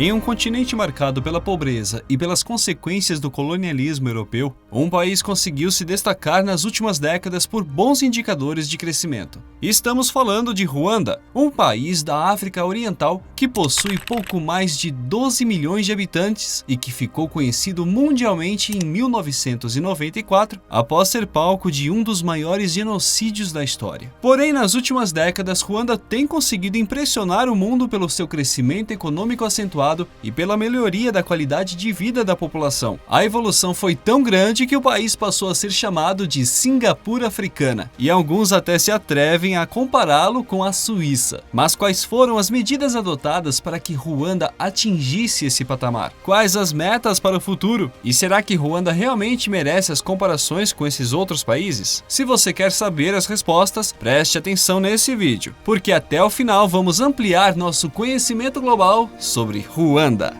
Em um continente marcado pela pobreza e pelas consequências do colonialismo europeu, um país conseguiu se destacar nas últimas décadas por bons indicadores de crescimento. Estamos falando de Ruanda, um país da África Oriental que possui pouco mais de 12 milhões de habitantes e que ficou conhecido mundialmente em 1994 após ser palco de um dos maiores genocídios da história. Porém, nas últimas décadas, Ruanda tem conseguido impressionar o mundo pelo seu crescimento econômico acentuado e pela melhoria da qualidade de vida da população. A evolução foi tão grande que o país passou a ser chamado de Singapura africana, e alguns até se atrevem a compará-lo com a Suíça. Mas quais foram as medidas adotadas para que Ruanda atingisse esse patamar? Quais as metas para o futuro? E será que Ruanda realmente merece as comparações com esses outros países? Se você quer saber as respostas, preste atenção nesse vídeo, porque até o final vamos ampliar nosso conhecimento global sobre Ruanda.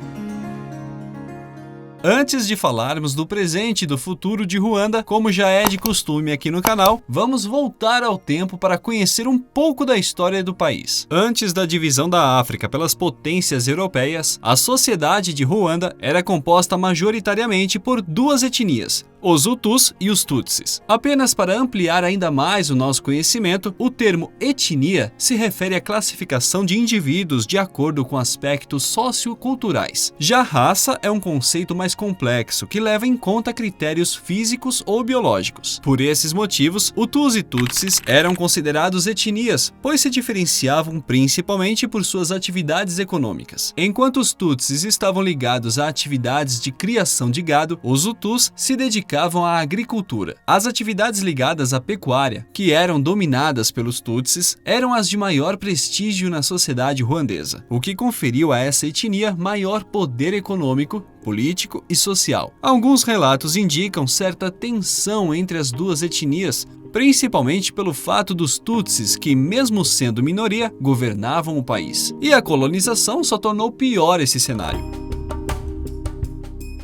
Antes de falarmos do presente e do futuro de Ruanda, como já é de costume aqui no canal, vamos voltar ao tempo para conhecer um pouco da história do país. Antes da divisão da África pelas potências europeias, a sociedade de Ruanda era composta majoritariamente por duas etnias, os Hutus e os Tutsis. Apenas para ampliar ainda mais o nosso conhecimento, o termo etnia se refere à classificação de indivíduos de acordo com aspectos socioculturais. Já raça é um conceito mais complexo que leva em conta critérios físicos ou biológicos. Por esses motivos, Hutus e Tutsis eram considerados etnias, pois se diferenciavam principalmente por suas atividades econômicas. Enquanto os Tutsis estavam ligados a atividades de criação de gado, os Hutus se dedicavam à agricultura. As atividades ligadas à pecuária, que eram dominadas pelos Tutsis, eram as de maior prestígio na sociedade ruandesa, o que conferiu a essa etnia maior poder econômico, político e social. Alguns relatos indicam certa tensão entre as duas etnias, principalmente pelo fato dos Tutsis, que mesmo sendo minoria, governavam o país. E a colonização só tornou pior esse cenário.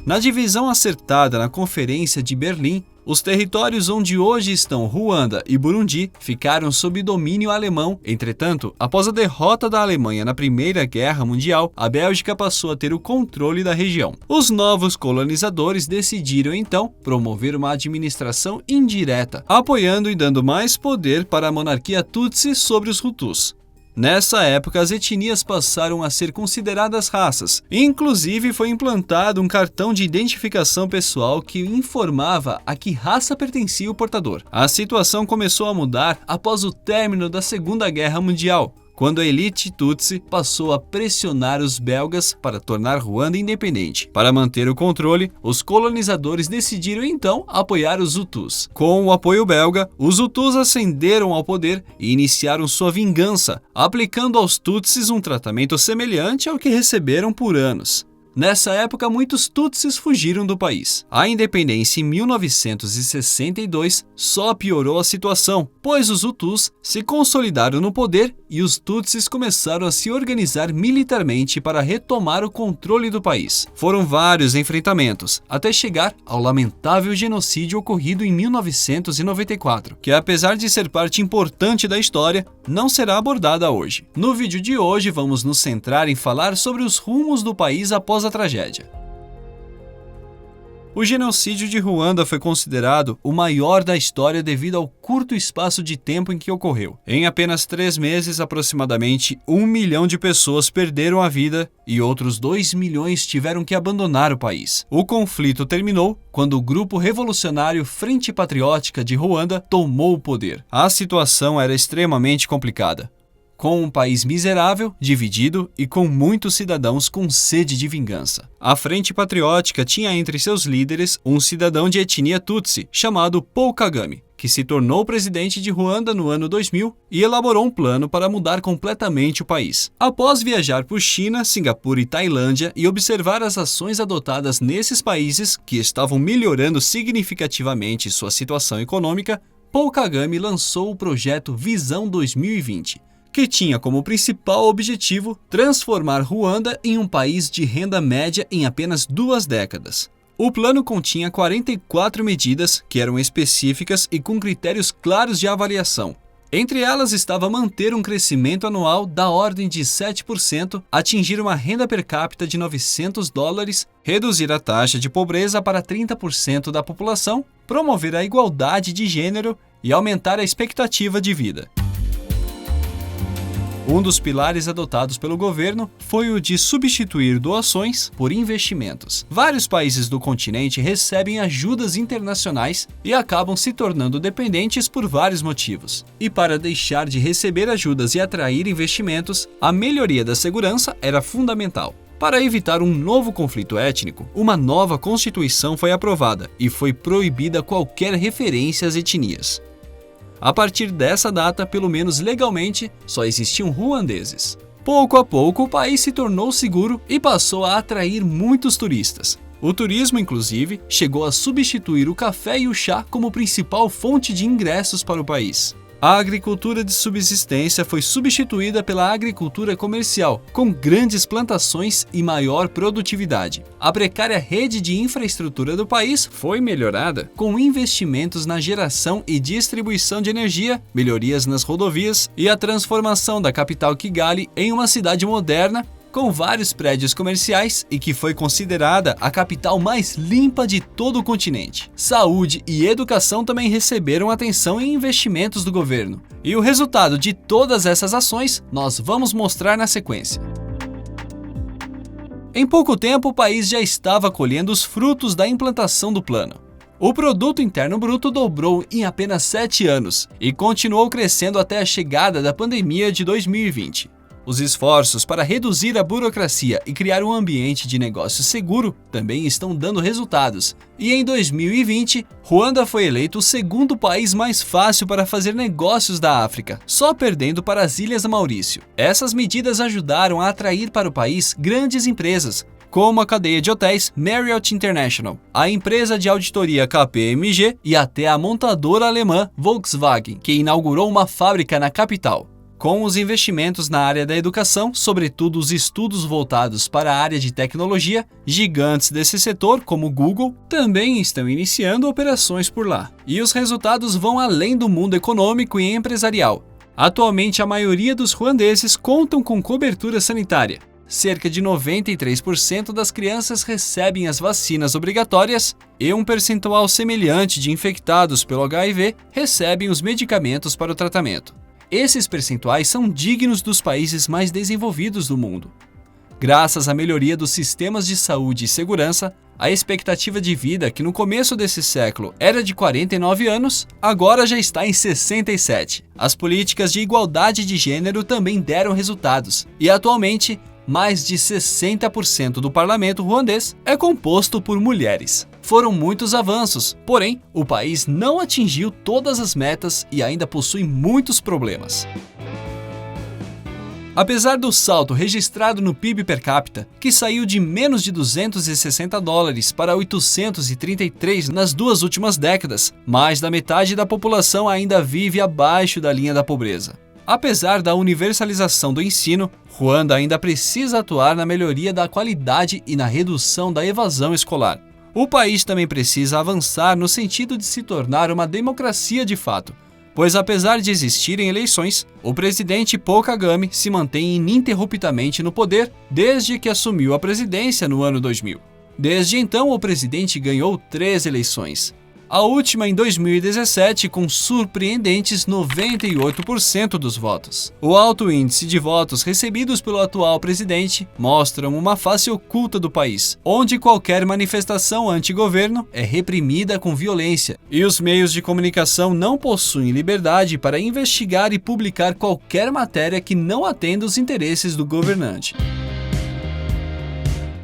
Na divisão acertada na Conferência de Berlim, os territórios onde hoje estão Ruanda e Burundi ficaram sob domínio alemão. Entretanto, após a derrota da Alemanha na Primeira Guerra Mundial, a Bélgica passou a ter o controle da região. Os novos colonizadores decidiram então promover uma administração indireta, apoiando e dando mais poder para a monarquia Tutsi sobre os Hutus. Nessa época, as etnias passaram a ser consideradas raças. Inclusive, foi implantado um cartão de identificação pessoal que informava a que raça pertencia o portador. A situação começou a mudar após o término da Segunda Guerra Mundial, quando a elite Tutsi passou a pressionar os belgas para tornar Ruanda independente. Para manter o controle, os colonizadores decidiram então apoiar os Hutus. Com o apoio belga, os Hutus ascenderam ao poder e iniciaram sua vingança, aplicando aos Tutsis um tratamento semelhante ao que receberam por anos. Nessa época, muitos Tutsis fugiram do país. A independência em 1962 só piorou a situação, pois os Hutus se consolidaram no poder e os Tutsis começaram a se organizar militarmente para retomar o controle do país. Foram vários enfrentamentos, até chegar ao lamentável genocídio ocorrido em 1994, que apesar de ser parte importante da história, não será abordada hoje. No vídeo de hoje, vamos nos centrar em falar sobre os rumos do país após a tragédia. O genocídio de Ruanda foi considerado o maior da história devido ao curto espaço de tempo em que ocorreu. Em apenas 3 meses, aproximadamente 1 milhão de pessoas perderam a vida e outros 2 milhões tiveram que abandonar o país. O conflito terminou quando o grupo revolucionário Frente Patriótica de Ruanda tomou o poder. A situação era extremamente complicada, com um país miserável, dividido e com muitos cidadãos com sede de vingança. A Frente Patriótica tinha entre seus líderes um cidadão de etnia Tutsi, chamado Paul Kagame, que se tornou presidente de Ruanda no ano 2000 e elaborou um plano para mudar completamente o país. Após viajar por China, Singapura e Tailândia e observar as ações adotadas nesses países que estavam melhorando significativamente sua situação econômica, Paul Kagame lançou o projeto Visão 2020, que tinha como principal objetivo transformar Ruanda em um país de renda média em apenas 2 décadas. O plano continha 44 medidas que eram específicas e com critérios claros de avaliação. Entre elas estava manter um crescimento anual da ordem de 7%, atingir uma renda per capita de $900, reduzir a taxa de pobreza para 30% da população, promover a igualdade de gênero e aumentar a expectativa de vida. Um dos pilares adotados pelo governo foi o de substituir doações por investimentos. Vários países do continente recebem ajudas internacionais e acabam se tornando dependentes por vários motivos. E para deixar de receber ajudas e atrair investimentos, a melhoria da segurança era fundamental. Para evitar um novo conflito étnico, uma nova constituição foi aprovada e foi proibida qualquer referência às etnias. A partir dessa data, pelo menos legalmente, só existiam ruandeses. Pouco a pouco, o país se tornou seguro e passou a atrair muitos turistas. O turismo, inclusive, chegou a substituir o café e o chá como principal fonte de ingressos para o país. A agricultura de subsistência foi substituída pela agricultura comercial, com grandes plantações e maior produtividade. A precária rede de infraestrutura do país foi melhorada, com investimentos na geração e distribuição de energia, melhorias nas rodovias e a transformação da capital Kigali em uma cidade moderna, com vários prédios comerciais e que foi considerada a capital mais limpa de todo o continente. Saúde e educação também receberam atenção e investimentos do governo. E o resultado de todas essas ações nós vamos mostrar na sequência. Em pouco tempo, o país já estava colhendo os frutos da implantação do plano. O Produto Interno Bruto dobrou em apenas 7 anos e continuou crescendo até a chegada da pandemia de 2020. Os esforços para reduzir a burocracia e criar um ambiente de negócio seguro também estão dando resultados. E em 2020, Ruanda foi eleito o segundo país mais fácil para fazer negócios da África, só perdendo para as Ilhas Maurício. Essas medidas ajudaram a atrair para o país grandes empresas, como a cadeia de hotéis Marriott International, a empresa de auditoria KPMG e até a montadora alemã Volkswagen, que inaugurou uma fábrica na capital. Com os investimentos na área da educação, sobretudo os estudos voltados para a área de tecnologia, gigantes desse setor, como o Google, também estão iniciando operações por lá. E os resultados vão além do mundo econômico e empresarial. Atualmente, a maioria dos ruandeses contam com cobertura sanitária. Cerca de 93% das crianças recebem as vacinas obrigatórias e um percentual semelhante de infectados pelo HIV recebem os medicamentos para o tratamento. Esses percentuais são dignos dos países mais desenvolvidos do mundo. Graças à melhoria dos sistemas de saúde e segurança, a expectativa de vida, que no começo desse século era de 49 anos, agora já está em 67. As políticas de igualdade de gênero também deram resultados, e atualmente, mais de 60% do parlamento ruandês é composto por mulheres. Foram muitos avanços, porém, o país não atingiu todas as metas e ainda possui muitos problemas. Apesar do salto registrado no PIB per capita, que saiu de menos de $260 para 833 nas 2 últimas décadas, mais da metade da população ainda vive abaixo da linha da pobreza. Apesar da universalização do ensino, Ruanda ainda precisa atuar na melhoria da qualidade e na redução da evasão escolar. O país também precisa avançar no sentido de se tornar uma democracia de fato, pois apesar de existirem eleições, o presidente Paul Kagame se mantém ininterruptamente no poder desde que assumiu a presidência no ano 2000. Desde então, o presidente ganhou 3 eleições. A última em 2017 com surpreendentes 98% dos votos. O alto índice de votos recebidos pelo atual presidente mostram uma face oculta do país, onde qualquer manifestação anti-governo é reprimida com violência e os meios de comunicação não possuem liberdade para investigar e publicar qualquer matéria que não atenda os interesses do governante.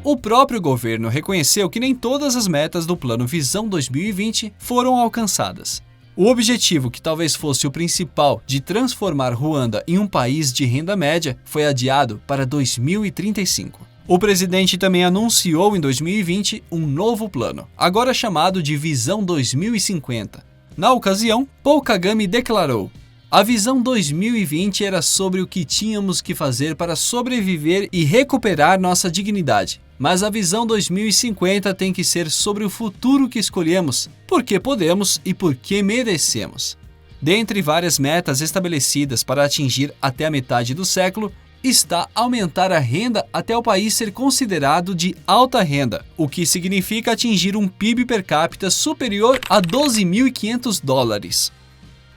O próprio governo reconheceu que nem todas as metas do Plano Visão 2020 foram alcançadas. O objetivo, que talvez fosse o principal, de transformar Ruanda em um país de renda média, foi adiado para 2035. O presidente também anunciou em 2020 um novo plano, agora chamado de Visão 2050. Na ocasião, Paul Kagame declarou: "A Visão 2020 era sobre o que tínhamos que fazer para sobreviver e recuperar nossa dignidade. Mas a Visão 2050 tem que ser sobre o futuro que escolhemos, porque podemos e porque merecemos." Dentre várias metas estabelecidas para atingir até a metade do século, está aumentar a renda até o país ser considerado de alta renda, o que significa atingir um PIB per capita superior a $12.500.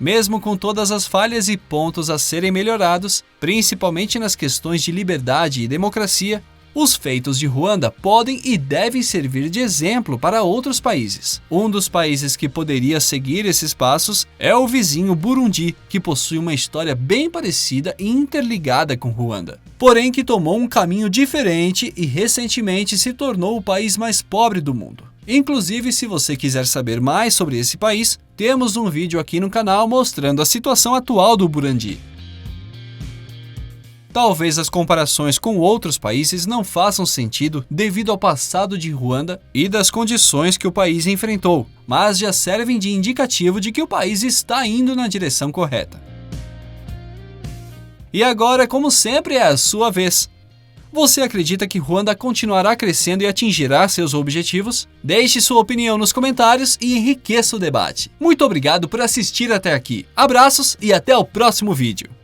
Mesmo com todas as falhas e pontos a serem melhorados, principalmente nas questões de liberdade e democracia, os feitos de Ruanda podem e devem servir de exemplo para outros países. Um dos países que poderia seguir esses passos é o vizinho Burundi, que possui uma história bem parecida e interligada com Ruanda, porém que tomou um caminho diferente e recentemente se tornou o país mais pobre do mundo. Inclusive, se você quiser saber mais sobre esse país, temos um vídeo aqui no canal mostrando a situação atual do Burundi. Talvez as comparações com outros países não façam sentido devido ao passado de Ruanda e das condições que o país enfrentou, mas já servem de indicativo de que o país está indo na direção correta. E agora, como sempre, é a sua vez. Você acredita que Ruanda continuará crescendo e atingirá seus objetivos? Deixe sua opinião nos comentários e enriqueça o debate. Muito obrigado por assistir até aqui. Abraços e até o próximo vídeo.